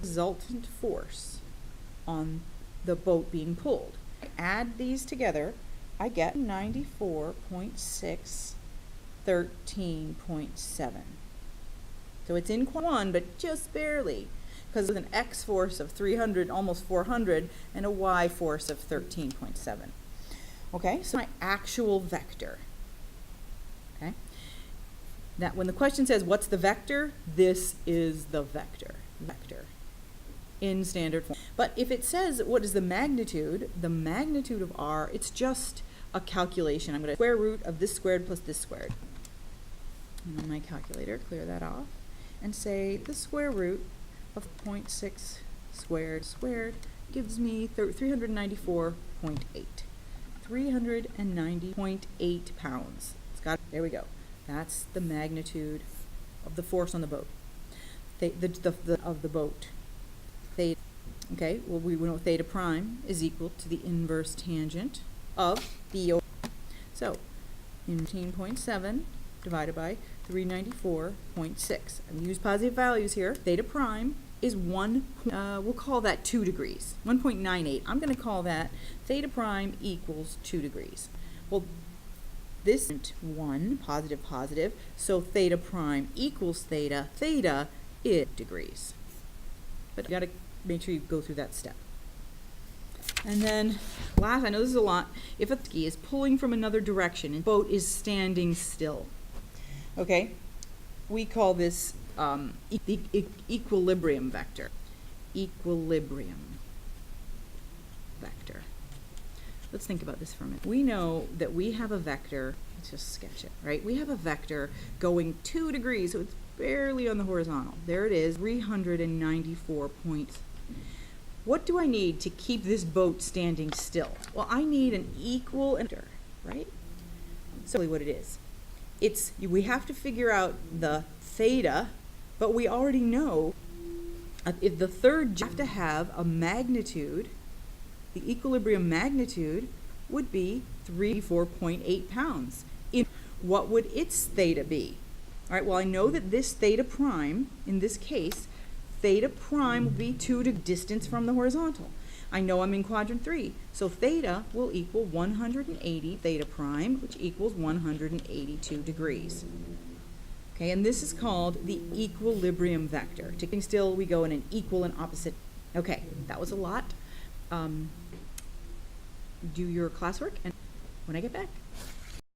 resultant force on the boat being pulled. Add these together, I get 94.6, 13.7. So it's in 1, but just barely, because there's an X force of 300, almost 400, and a Y force of 13.7. Okay, so my actual vector. Okay, that when the question says what's the vector, this is the vector in standard form. But if it says what is the magnitude of r, it's just a calculation. I'm going to square root of this squared plus this squared. And on my calculator, clear that off, and say the square root of 0.6 squared gives me 394.8. 390.8 pounds. There we go. That's the magnitude of the force on the boat. Of the boat. Theta. Okay, well we know theta prime is equal to the inverse tangent of B over. So, 19.7 divided by 394.6. I'm going to use positive values here. Theta prime is we'll call that 2 degrees. 1.98. I'm going to call that theta prime equals 2 degrees. Well, this is 1, positive, so theta prime equals theta. Theta is degrees. But you got to make sure you go through that step. And then last, I know this is a lot, if a ski is pulling from another direction and the boat is standing still, okay, we call this the equilibrium vector. Equilibrium vector. Let's think about this for a minute. We know that we have a vector, let's just sketch it, right? We have a vector going 2 degrees, so it's barely on the horizontal. There it is, 394 points. What do I need to keep this boat standing still? Well, I need an equal vector, right? So what it is. We have to figure out the theta, but we already know if the third, you have to have a magnitude. The equilibrium magnitude would be 34.8 pounds. What would its theta be? All right, well, I know that this theta prime, in this case, theta prime will be 2 to distance from the horizontal. I know I'm in quadrant 3, so theta will equal 180 theta prime, which equals 182 degrees. Okay, and this is called the equilibrium vector. Ticking still, we go in an equal and opposite. Okay, that was a lot. Do your classwork, and when I get back,